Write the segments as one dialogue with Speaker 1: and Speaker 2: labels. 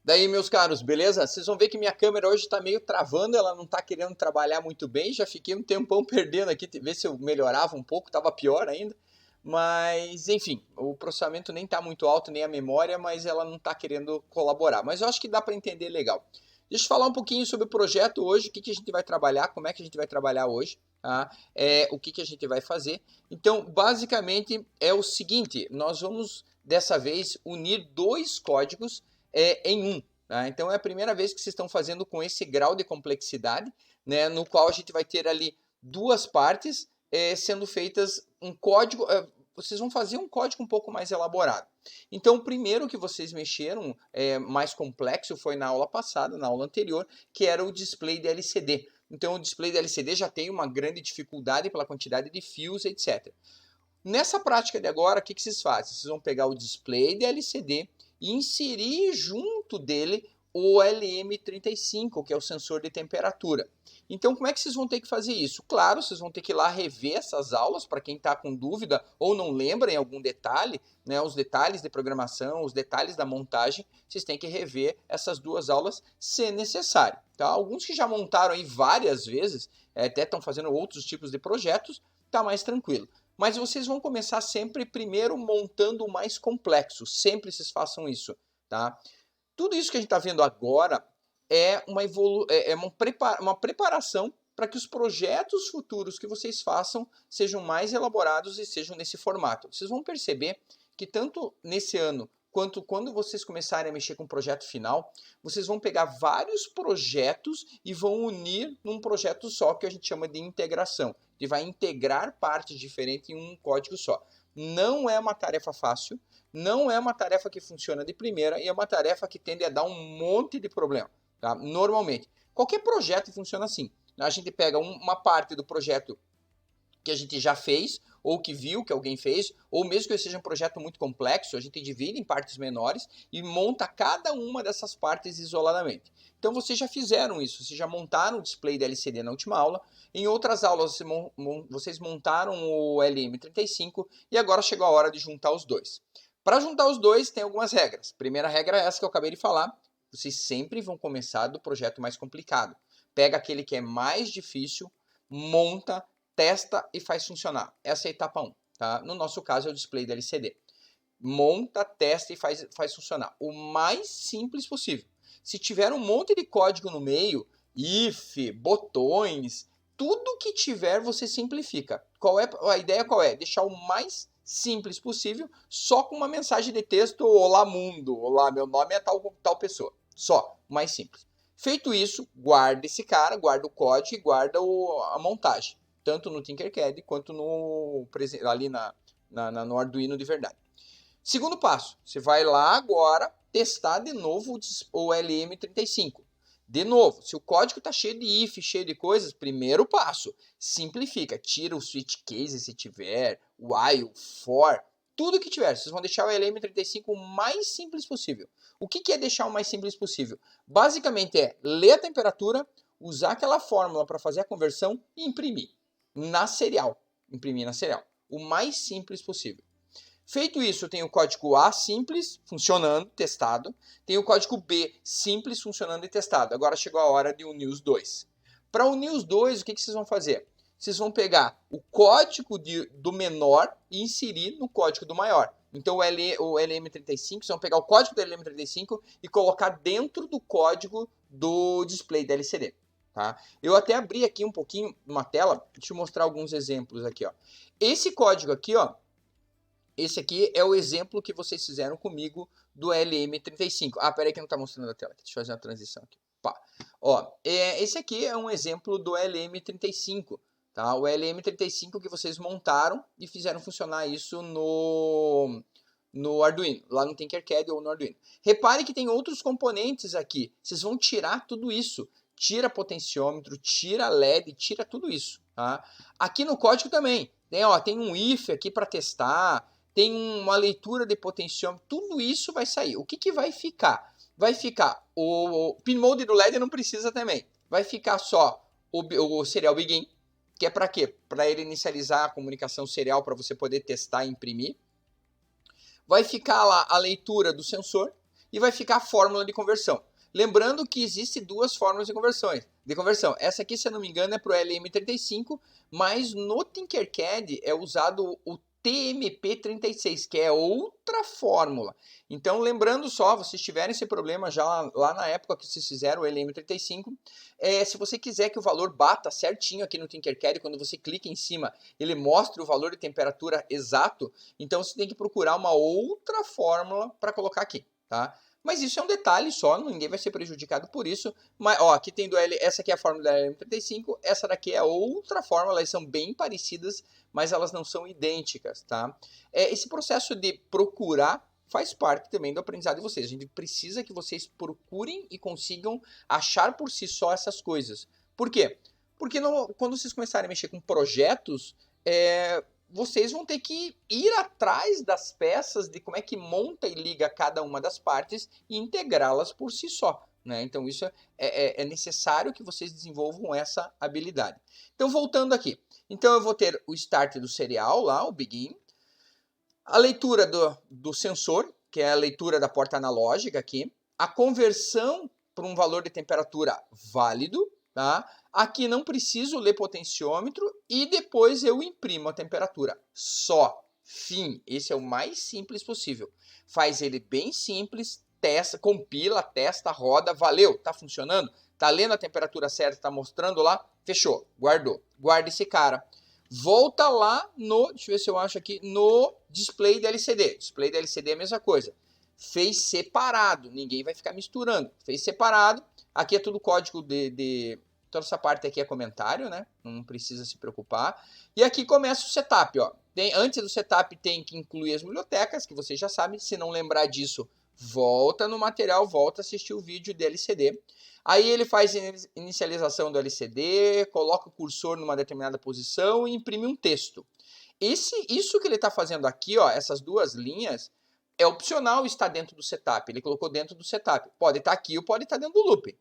Speaker 1: Daí, meus caros, beleza? Vocês vão ver que minha câmera hoje está meio travando, ela não está querendo trabalhar muito bem. Já fiquei um tempão perdendo aqui, ver se eu melhorava um pouco, estava pior ainda. Mas, enfim, o processamento nem está muito alto, nem a memória, mas ela não está querendo colaborar. Mas eu acho que dá para entender legal. Deixa eu falar um pouquinho sobre o projeto hoje, o que a gente vai trabalhar, como é que a gente vai trabalhar hoje, tá? O que a gente vai fazer. Então, basicamente, é o seguinte, nós vamos, dessa vez, unir dois códigos em um. Tá? Então, é a primeira vez que vocês estão fazendo com esse grau de complexidade, né, no qual a gente vai ter ali duas partes sendo feitas um código. Vocês vão fazer um código um pouco mais elaborado. Então, o primeiro que vocês mexeram, mais complexo, foi na aula passada, na aula anterior, que era o display de LCD. Então, o display de LCD já tem uma grande dificuldade pela quantidade de fios, etc. Nessa prática de agora, o que vocês fazem? Vocês vão pegar o display de LCD e inserir junto dele o LM35, que é o sensor de temperatura. Então, como é que vocês vão ter que fazer isso? Claro, vocês vão ter que ir lá rever essas aulas, para quem está com dúvida ou não lembra em algum detalhe, né, os detalhes de programação, os detalhes da montagem, vocês têm que rever essas duas aulas se necessário. Tá? Alguns que já montaram aí várias vezes, até estão fazendo outros tipos de projetos, está mais tranquilo. Mas vocês vão começar sempre primeiro montando o mais complexo. Sempre vocês façam isso, tá? Tudo isso que a gente está vendo agora é uma preparação para que os projetos futuros que vocês façam sejam mais elaborados e sejam nesse formato. Vocês vão perceber que tanto nesse ano quanto quando vocês começarem a mexer com o projeto final, vocês vão pegar vários projetos e vão unir num projeto só, que a gente chama de integração. Ele vai integrar partes diferentes em um código só. Não é uma tarefa fácil, não é uma tarefa que funciona de primeira e é uma tarefa que tende a dar um monte de problema, tá? Normalmente. Qualquer projeto funciona assim. A gente pega uma parte do projeto que a gente já fez, ou que viu que alguém fez, ou mesmo que seja um projeto muito complexo, a gente divide em partes menores e monta cada uma dessas partes isoladamente. Então vocês já fizeram isso, vocês já montaram o display da LCD na última aula, em outras aulas vocês montaram o LM35 e agora chegou a hora de juntar os dois. Para juntar os dois tem algumas regras. Primeira regra é essa que eu acabei de falar, vocês sempre vão começar do projeto mais complicado. Pega aquele que é mais difícil, monta, testa e faz funcionar. Essa é a etapa 1. Tá? No nosso caso é o display da LCD. Monta, testa e faz funcionar. O mais simples possível. Se tiver um monte de código no meio, if, botões, tudo que tiver você simplifica. A ideia qual é? Deixar o mais simples possível, só com uma mensagem de texto: olá mundo, olá, meu nome é tal pessoa. Só, mais simples. Feito isso, guarda esse cara, guarda o código e guarda a montagem. Tanto no Tinkercad quanto ali no Arduino de verdade. Segundo passo, você vai lá agora testar de novo o LM35. De novo, se o código está cheio de if, cheio de coisas, primeiro passo, simplifica. Tira o switch case se tiver, while, for, tudo que tiver. Vocês vão deixar o LM35 o mais simples possível. O que é deixar o mais simples possível? Basicamente é ler a temperatura, usar aquela fórmula para fazer a conversão e imprimir na serial. Imprimir na serial. O mais simples possível. Feito isso, tem o código A simples, funcionando, testado. Tem o código B simples, funcionando e testado. Agora chegou a hora de unir os dois. Para unir os dois, o que vocês vão fazer? Vocês vão pegar o código do menor e inserir no código do maior. Então o LM35, vocês vão pegar o código do LM35 e colocar dentro do código do display da LCD. Tá? Eu até abri aqui um pouquinho uma tela, deixa eu mostrar alguns exemplos aqui. Ó. Esse código aqui, ó, esse aqui é o exemplo que vocês fizeram comigo do LM35. Ah, peraí que não está mostrando a tela. Deixa eu fazer uma transição aqui. Pá. Ó, esse aqui é um exemplo do LM35. Tá? O LM35 que vocês montaram e fizeram funcionar isso no Arduino, lá no Tinkercad ou no Arduino. Repare que tem outros componentes aqui. Vocês vão tirar tudo isso. Tira potenciômetro, tira LED, tira tudo isso. Tá? Aqui no código também. Tem um if aqui para testar. Tem uma leitura de potenciômetro, tudo isso vai sair. O que vai ficar? Vai ficar o pin mode do LED não precisa também. Vai ficar só o serial begin, que é para quê? Para ele inicializar a comunicação serial para você poder testar e imprimir. Vai ficar lá a leitura do sensor e vai ficar a fórmula de conversão. Lembrando que existem duas fórmulas de conversão. Essa aqui, se eu não me engano, é para o LM35, mas no Tinkercad é usado o TMP36, que é outra fórmula. Então, lembrando só, vocês tiverem esse problema já lá na época que vocês fizeram o LM35, se você quiser que o valor bata certinho aqui no Tinkercad, quando você clica em cima, ele mostra o valor de temperatura exato, então você tem que procurar uma outra fórmula para colocar aqui, tá? Mas isso é um detalhe só, ninguém vai ser prejudicado por isso. Mas, ó, aqui tem essa aqui é a fórmula da LM35, essa daqui é outra fórmula, elas são bem parecidas, mas elas não são idênticas, tá? Esse processo de procurar faz parte também do aprendizado de vocês. A gente precisa que vocês procurem e consigam achar por si só essas coisas. Por quê? Porque quando vocês começarem a mexer com projetos, vocês vão ter que ir atrás das peças, de como é que monta e liga cada uma das partes e integrá-las por si só, né? Então isso é necessário que vocês desenvolvam essa habilidade. Então voltando aqui, então eu vou ter o start do serial lá, o begin, a leitura do sensor, que é a leitura da porta analógica aqui, a conversão para um valor de temperatura válido, tá? Aqui não preciso ler potenciômetro e depois eu imprimo a temperatura. Só. Fim. Esse é o mais simples possível. Faz ele bem simples, testa, compila, testa, roda, valeu, tá funcionando? Tá lendo a temperatura certa, tá mostrando lá? Fechou, guardou. Guarda esse cara. Volta lá deixa eu ver se eu acho aqui, no display da LCD. Display da LCD é a mesma coisa. Fez separado, ninguém vai ficar misturando. Fez separado, aqui é tudo código toda essa parte aqui é comentário, né? Não precisa se preocupar. E aqui começa o setup, ó. Antes do setup tem que incluir as bibliotecas, que vocês já sabem. Se não lembrar disso, volta no material, volta a assistir o vídeo de LCD. Aí ele faz inicialização do LCD, coloca o cursor numa determinada posição e imprime um texto. Isso que ele está fazendo aqui, ó, essas duas linhas, é opcional estar dentro do setup. Ele colocou dentro do setup. Pode estar aqui ou pode estar dentro do loop.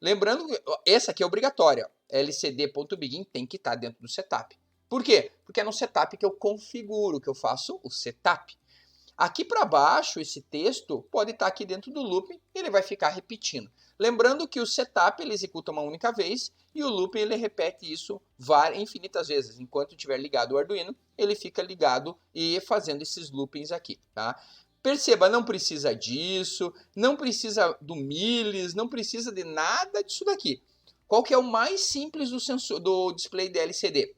Speaker 1: Lembrando que essa aqui é obrigatória. LCD.begin tem que estar dentro do setup. Por quê? Porque é no setup que eu configuro, que eu faço o setup. Aqui para baixo, esse texto pode estar aqui dentro do loop e ele vai ficar repetindo. Lembrando que o setup ele executa uma única vez e o loop ele repete isso infinitas vezes. Enquanto estiver ligado o Arduino, ele fica ligado e fazendo esses loopings aqui, tá? Perceba, não precisa disso, não precisa do milis, não precisa de nada disso daqui. Qual que é o mais simples do display da LCD?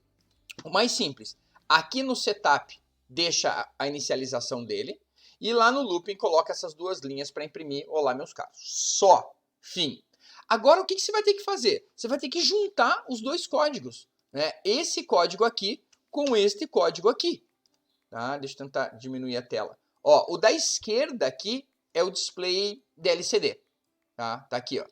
Speaker 1: O mais simples, aqui no setup deixa a inicialização dele e lá no looping coloca essas duas linhas para imprimir, olá meus caros. Só, fim. Agora o que você vai ter que fazer? Você vai ter que juntar os dois códigos, né? Esse código aqui com este código aqui. Tá? Deixa eu tentar diminuir a tela. Ó, o da esquerda aqui é o display da LCD. Tá aqui, ó.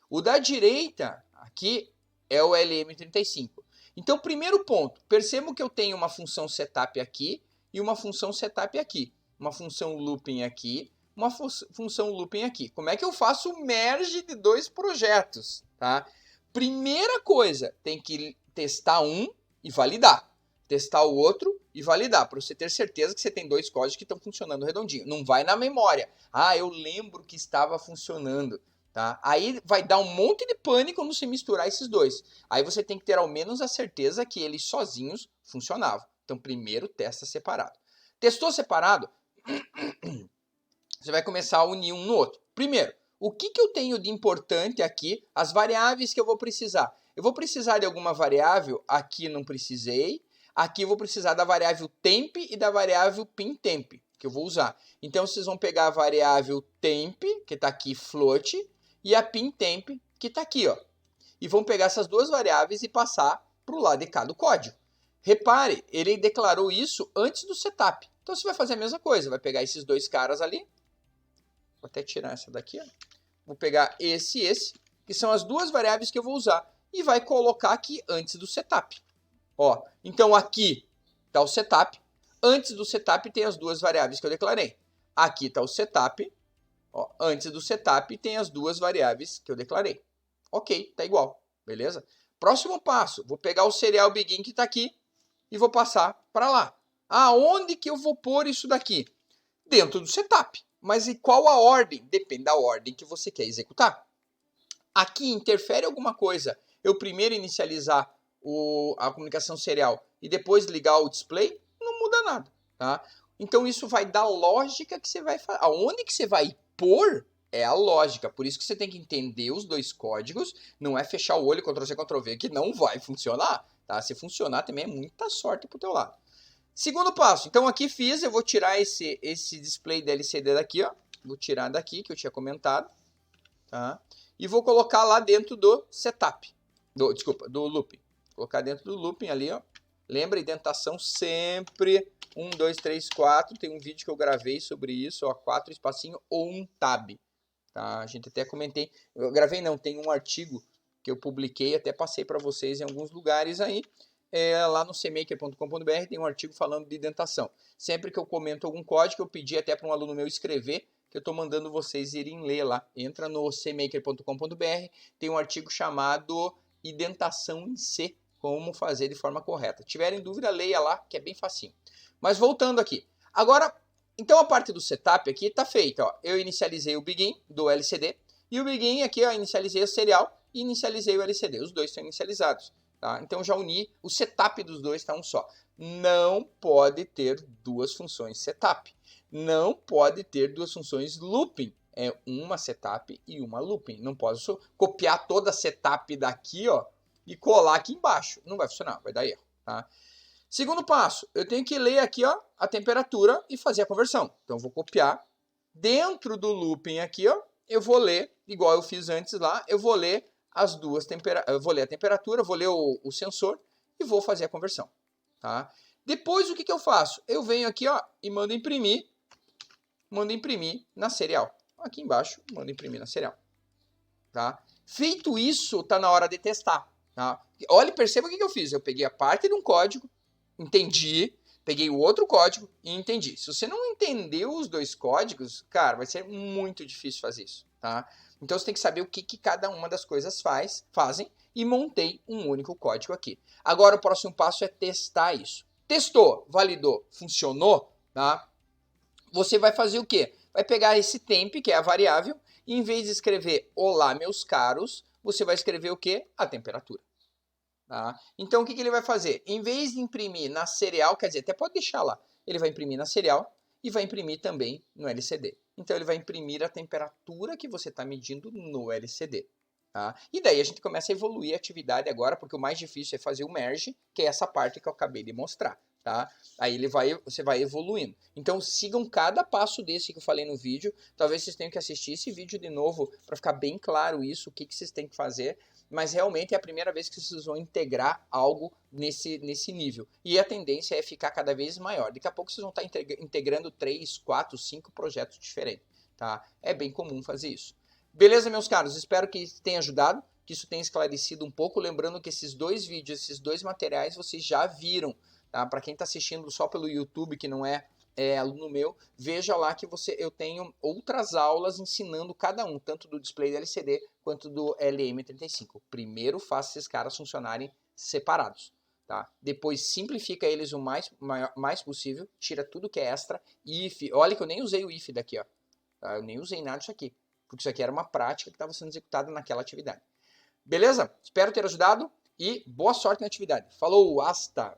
Speaker 1: O da direita aqui é o LM35. Então, primeiro ponto, percebam que eu tenho uma função setup aqui e uma função setup aqui. Uma função looping aqui, uma função looping aqui. Como é que eu faço o merge de dois projetos? Tá? Primeira coisa, tem que testar um e validar. Testar o outro e validar, para você ter certeza que você tem dois códigos que estão funcionando redondinho. Não vai na memória. Ah, eu lembro que estava funcionando. Tá? Aí vai dar um monte de pane quando você misturar esses dois. Aí você tem que ter ao menos a certeza que eles sozinhos funcionavam. Então primeiro testa separado. Testou separado? Você vai começar a unir um no outro. Primeiro, o que eu tenho de importante aqui? As variáveis que eu vou precisar. Eu vou precisar de alguma variável? Aqui não precisei. Aqui eu vou precisar da variável temp e da variável pintemp, que eu vou usar. Então vocês vão pegar a variável temp, que está aqui float, e a pintemp, que está aqui, ó. E vão pegar essas duas variáveis e passar para o lado de cá do código. Repare, ele declarou isso antes do setup. Então você vai fazer a mesma coisa, vai pegar esses dois caras ali. Vou até tirar essa daqui, ó. Vou pegar esse e esse, que são as duas variáveis que eu vou usar, e vai colocar aqui antes do setup. Ó, então aqui está o setup. Antes do setup tem as duas variáveis que eu declarei. Aqui está o setup. Ó, antes do setup tem as duas variáveis que eu declarei. Ok, tá igual, beleza? Próximo passo, vou pegar o serial begin que está aqui e vou passar para lá. Aonde que eu vou pôr isso daqui? Dentro do setup. Mas e qual a ordem? Depende da ordem que você quer executar. Aqui interfere alguma coisa eu primeiro inicializar a comunicação serial e depois ligar o display? Não muda nada, tá? Então isso vai dar lógica que você vai fazer. Aonde que você vai pôr é a lógica. Por isso que você tem que entender os dois códigos. Não é fechar o olho, Ctrl+C, Ctrl+V, que não vai funcionar, tá? Se funcionar também é muita sorte pro teu lado. Segundo passo. Então aqui fiz, eu vou tirar esse display da LCD daqui, ó. Vou tirar daqui, que eu tinha comentado, tá? E vou colocar lá dentro do setup. Do looping. Vou colocar dentro do looping ali, ó. Lembra, indentação sempre 1, 2, 3, 4. Tem um vídeo que eu gravei sobre isso, ó, 4 espacinho ou um tab. Tá? A gente até comentei. Eu gravei não, tem um artigo que eu publiquei, até passei para vocês em alguns lugares aí. Lá no cmaker.com.br tem um artigo falando de indentação. Sempre que eu comento algum código, eu pedi até para um aluno meu escrever, que eu estou mandando vocês irem ler lá. Entra no cmaker.com.br, tem um artigo chamado Indentação em C, como fazer de forma correta. Se tiverem dúvida, leia lá, que é bem facinho. Mas voltando aqui. Agora, então a parte do setup aqui está feita. Ó. Eu inicializei o begin do LCD, e o begin aqui, ó, inicializei a serial e inicializei o LCD. Os dois estão inicializados. Tá? Então já uni, o setup dos dois está um só. Não pode ter duas funções setup. Não pode ter duas funções looping. É uma setup e uma looping. Não posso copiar toda a setup daqui, ó, e colar aqui embaixo. Não vai funcionar, vai dar erro. Tá? Segundo passo, eu tenho que ler aqui, ó, a temperatura e fazer a conversão. Então eu vou copiar. Dentro do looping aqui, ó, eu vou ler, igual eu fiz antes lá, eu vou ler as duas eu vou ler a temperatura, vou ler o sensor e vou fazer a conversão. Tá? Depois o que eu faço? Eu venho aqui, ó, e mando imprimir na serial. Aqui embaixo, mando imprimir na serial. Tá? Feito isso, está na hora de testar. Tá? Olha, perceba o que eu fiz. Eu peguei a parte de um código, entendi, peguei o outro código e entendi. Se você não entendeu os dois códigos, cara, vai ser muito difícil fazer isso. Tá? Então você tem que saber o que cada uma das coisas fazem e montei um único código aqui. Agora o próximo passo é testar isso. Testou, validou, funcionou, tá? Você vai fazer o quê? Vai pegar esse temp, que é a variável, e em vez de escrever olá meus caros, você vai escrever o quê? A temperatura. Tá? Então o que ele vai fazer? Em vez de imprimir na serial, quer dizer, até pode deixar lá, ele vai imprimir na serial e vai imprimir também no LCD. Então ele vai imprimir a temperatura que você está medindo no LCD. Tá? E daí a gente começa a evoluir a atividade agora, porque o mais difícil é fazer o merge, que é essa parte que eu acabei de mostrar. Tá? Aí você vai evoluindo. Então sigam cada passo desse que eu falei no vídeo. Talvez vocês tenham que assistir esse vídeo de novo para ficar bem claro isso, o que vocês têm que fazer. Mas realmente é a primeira vez que vocês vão integrar algo nesse nível. E a tendência é ficar cada vez maior. Daqui a pouco vocês vão estar integrando 3, 4, 5 projetos diferentes. Tá? É bem comum fazer isso. Beleza, meus caros? Espero que tenha ajudado, que isso tenha esclarecido um pouco. Lembrando que esses dois vídeos, esses dois materiais, vocês já viram. Tá? Para quem está assistindo só pelo YouTube, que não é aluno meu, veja lá que eu tenho outras aulas ensinando cada um, tanto do display do LCD quanto do LM35. Primeiro faça esses caras funcionarem separados. Tá? Depois simplifica eles o mais possível, tira tudo que é extra, if. Olha que eu nem usei o if daqui, ó. Tá? Eu nem usei nada disso aqui, porque isso aqui era uma prática que estava sendo executada naquela atividade. Beleza? Espero ter ajudado e boa sorte na atividade. Falou, hasta!